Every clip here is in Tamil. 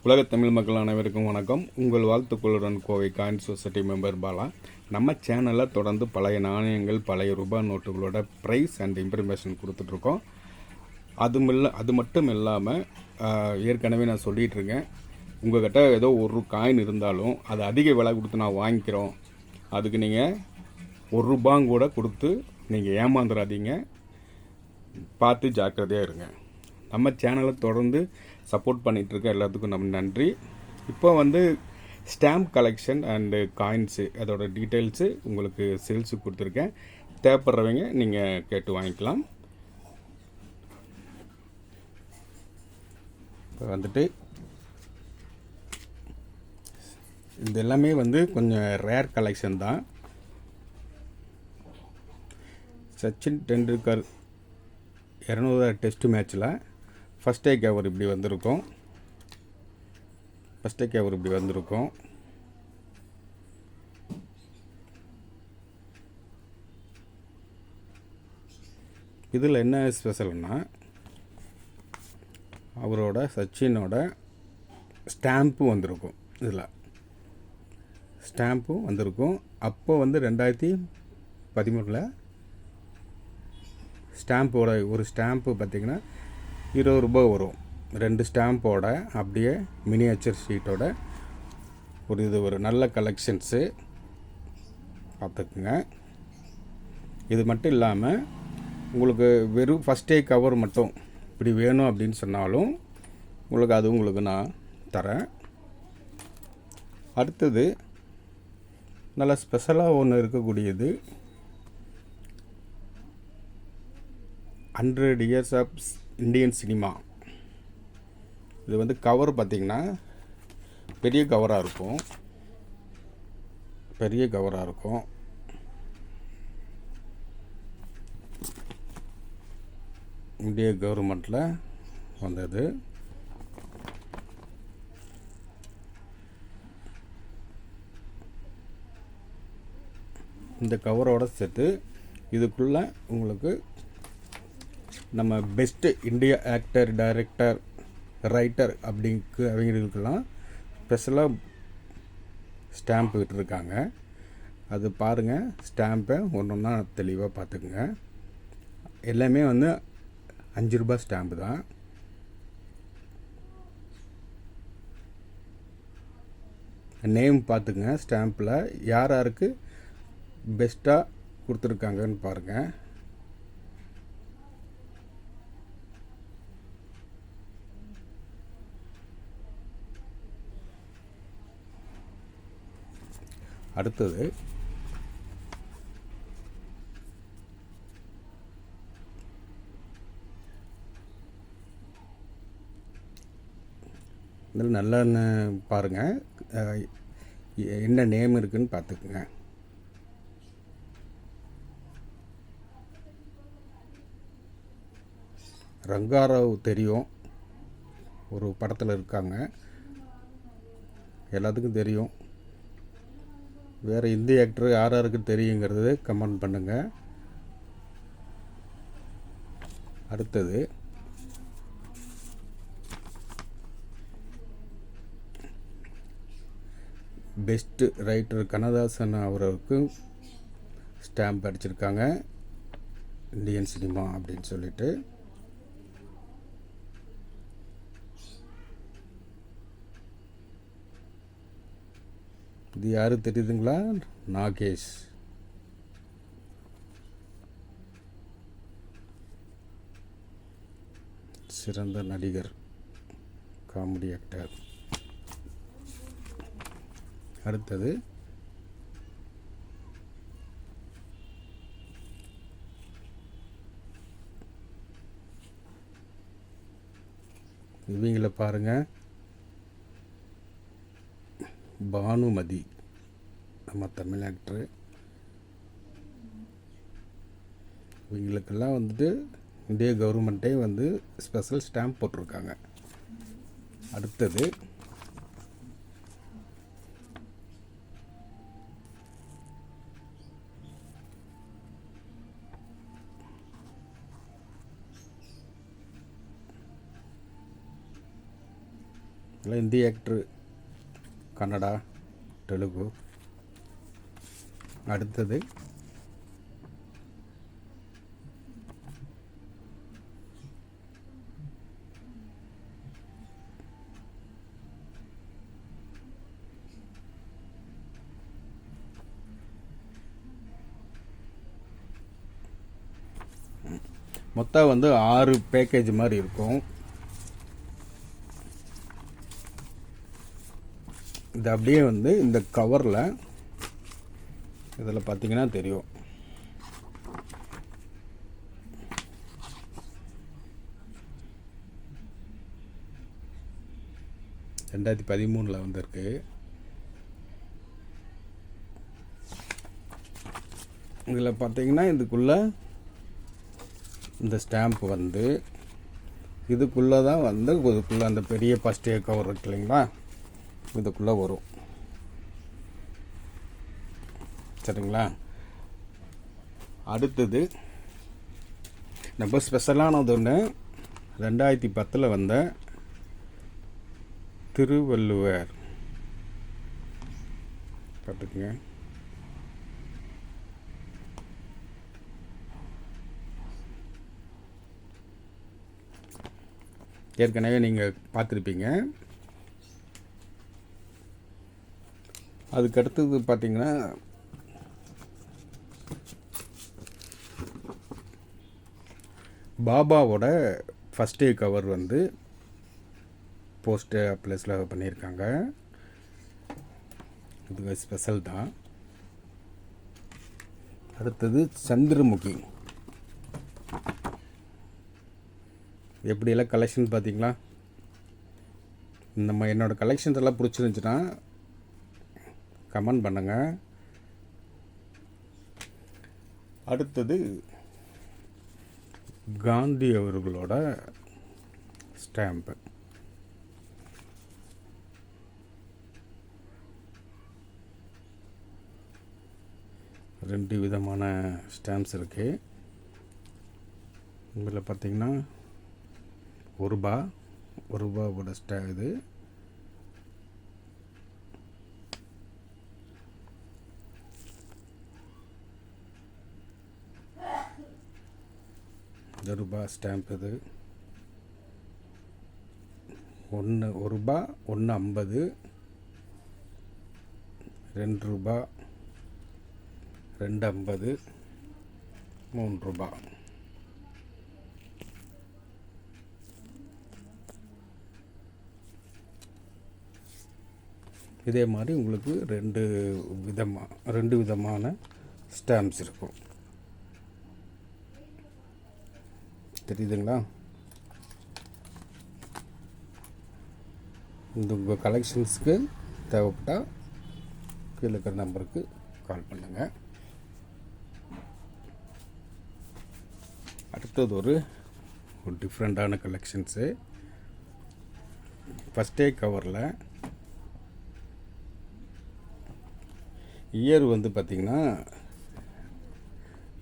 உலகத் தமிழ் மக்கள் அனைவருக்கும் வணக்கம். உங்கள் வாழ்த்துக்களுடன் Kovai coin society member Bala. நம்ம சேனலில் தொடர்ந்து பழைய நாணயங்கள், பழைய ரூபாய் நோட்டுகளோட ப்ரைஸ் அண்ட் இன்ஃபர்மேஷன் கொடுத்துட்ருக்கோம். அது மட்டும் இல்லாமல் ஏற்கனவே நான் சொல்லிகிட்ருக்கேன், உங்கள்கிட்ட ஏதோ ஒரு காயின் இருந்தாலும் அது அதிக விலை கொடுத்து நான் வாங்கிக்கிறோம், அதுக்கு நீங்கள் ₹1 கூட கொடுத்து நீங்கள் ஏமாந்துடாதீங்க. பார்த்து ஜாக்கிரதையாக இருங்க. நம்ம சேனலை தொடர்ந்து சப்போர்ட் பண்ணிகிட்ருக்க எல்லாத்துக்கும் நம்ம நன்றி. இப்போ ஸ்டாம்ப் கலெக்ஷன் அண்டு காயின்ஸு அதோட டீட்டெயில்ஸு உங்களுக்கு சேல்ஸுக்கு கொடுத்துருக்கேன். தேவைப்படுறவங்க நீங்கள் கேட்டு வாங்கிக்கலாம். இப்போ இது எல்லாமே கொஞ்சம் ரேர் கலெக்ஷன் தான். சச்சின் டெண்டுல்கர் 200 டெஸ்ட் மேட்ச்சில் ஃபஸ்ட் டே கவர் இப்படி வந்திருக்கும். இதில் என்ன ஸ்பெஷல்னா, அவரோட சச்சினோட ஸ்டாம்பும் வந்திருக்கும். இதில் ஸ்டாம்பும் வந்திருக்கும். அப்போ 2013 ஸ்டாம்போட ஒரு ஸ்டாம்ப்பு பார்த்திங்கன்னா ₹20 வரும். 2 ஸ்டாம்போட அப்படியே மினியேச்சர் ஷீட்டோட ஒரு நல்ல கலெக்ஷன்ஸு பார்த்துக்குங்க. இது மட்டும் இல்லாமல் உங்களுக்கு வெறும் ஃபஸ்ட் டே கவர் மட்டும் இப்படி வேணும் அப்படின்னு சொன்னாலும் உங்களுக்கு நான் தரேன். அடுத்தது நல்ல ஸ்பெஷலாக ஒன்று இருக்கக்கூடியது 100 இயர்ஸ் ஆஃப் இந்தியன் சினிமா. இது கவர் பார்த்திங்கன்னா பெரிய கவராக இருக்கும். இந்திய கவர்மெண்ட்டில் வந்தது. இந்த கவரோடு சேர்த்து இதுக்குள்ளே உங்களுக்கு நம்ம best India actor, director, writer அவங்களுக்கெல்லாம் ஸ்பெஷலாக ஸ்டாம்ப் விட்டுருக்காங்க. அது பாருங்கள். ஸ்டாம்பை ஒன்றா தெளிவாக பார்த்துக்குங்க. எல்லாமே ₹5 ஸ்டாம்பு தான். நேம் பார்த்துங்க. ஸ்டாம்பில் யாருக்கு பெஸ்ட்டாக கொடுத்துருக்காங்கன்னு பாருங்கள். அடுத்தது இதில் நல்லா பாருங்கள், என்ன நேம் இருக்குதுன்னு பார்த்துக்குங்க. ரங்காராவ் தெரியும், ஒரு படத்தில் இருக்காங்க, எல்லாத்துக்கும் தெரியும். வேறு இந்திய ஆக்டர் யாருக்கு தெரியுங்கிறது கமெண்ட் பண்ணுங்கள். அடுத்தது பெஸ்ட்டு ரைட்டர் கண்ணதாசன் அவருக்கு ஸ்டாம்ப் அடிச்சிருக்காங்க, இந்தியன் சினிமா அப்படின்னு சொல்லிட்டு. இது யாரு தெரியுதுங்களா? நாகேஷ். சிறந்த நடிகர், காமெடி ஆக்டர். அடுத்தது இவங்களை பாருங்கள். பானுமதி, நம்ம தமிழ் ஆக்டரு. இவங்களுக்கெல்லாம் இந்திய கவர்மெண்ட்டே ஸ்பெஷல் ஸ்டாம்ப் போட்டிருக்காங்க. அடுத்தது இல்லை ஹிந்தி ஆக்டரு, கன்னடா, தெலுங்கு. அடுத்தது மொத்தம் வந்து 6 பேக்கேஜ் மாதிரி இருக்கும். இது அப்படியே வந்து இந்த கவரில் இதில் பார்த்தீங்கன்னா தெரியும். ரெண்டாயிரத்தி 13 வந்திருக்கு. இதில் பார்த்தீங்கன்னா இதுக்குள்ளே இந்த ஸ்டாம்ப் வந்து இதுக்குள்ளே தான் வந்து இதுக்குள்ளே அந்த பெரிய ஃபஸ்ட் கவர் இருக்கு இல்லைங்களா, இதுக்குள்ளே வரும். சரிங்களா. அடுத்தது ரொம்ப ஸ்பெஷலானது ஒன்று, 2010 வந்த திருவள்ளுவர் பார்த்துக்குங்க. ஏற்கனவே நீங்கள் பார்த்துருப்பீங்க. அதுக்கு அடுத்தது பார்த்தீங்கன்னா பாபாவோட ஃபஸ்ட் கவர் வந்து போஸ்ட் ப்ளேஸில் பண்ணியிருக்காங்க. இது ஸ்பெஷல் தான். அடுத்தது சந்திரமுகி. எப்படியெல்லாம் கலெக்ஷன் பார்த்தீங்களா. நம்ம என்னோடய கலெக்ஷன்ஸ் எல்லாம் பிடிச்சிருந்துச்சுன்னா கமெண்ட் பண்ணுங்கள். அடுத்தது காந்தி அவர்களோட ஸ்டாம்ப்பு. ரெண்டு விதமான ஸ்டாம்ப்ஸ் இருக்குது. இதில் பார்த்திங்கன்னா ஒரு ரூபாவோட இது ரூபா ஸ்டாம்ப். இது 1 ரூபா, 1.50, 2 ரூபா, 2.50, 3 ரூபா. இதே மாதிரி உங்களுக்கு ரெண்டு விதமான ஸ்டாம்ப்ஸ் இருக்கும். தெரியுதுங்களா. இந்த உங்கள் கலெக்ஷன்ஸுக்கு தேவைப்பட்டால் கீழே இருக்கிற நம்பருக்கு கால் பண்ணுங்கள். அடுத்தது ஒரு டிஃப்ரெண்ட்டான கலெக்ஷன்ஸு. ஃபஸ்ட்டே கவரில் இயர் வந்து பார்த்திங்கன்னா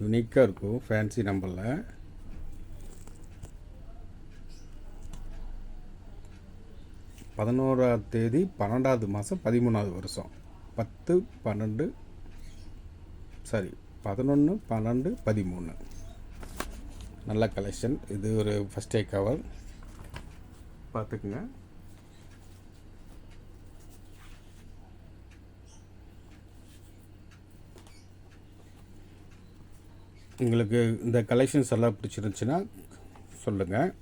யூனிக்காக இருக்கும். ஃபேன்சி நம்பரில் 11ஆம் தேதி 12வது மாதம் 13வது வருஷம் 11/12/13. நல்ல கலெக்ஷன். இது ஒரு ஃபஸ்ட்டே கவர் பார்த்துக்குங்க. உங்களுக்கு இந்த கலெக்ஷன்ஸ் எல்லாம் பிடிச்சிருந்துச்சுன்னா சொல்லுங்கள்.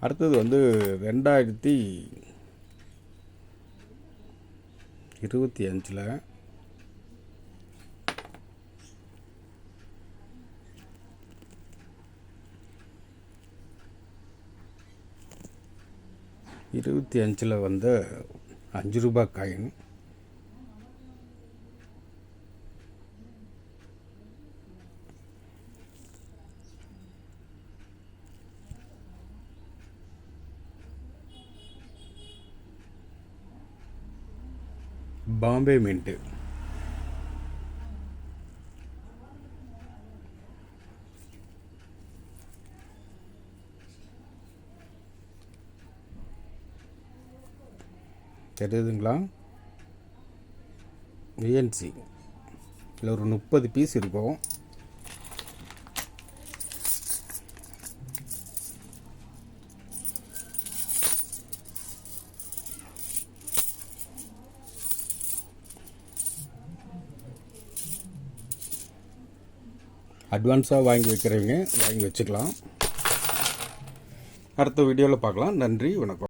அடுத்தது வந்து 2025 வந்த 5 ரூபாய் காயின். பாம்பே மின்ட்டு. தெரியுதுங்களா? விஎன்சி இதில் ஒரு 30 பீஸ் இருக்கும். அட்வான்ஸாக வாங்கி வைக்கிறவங்க வாங்கி வச்சுக்கலாம். அடுத்த வீடியோவில் பார்க்கலாம். நன்றி, வணக்கம்.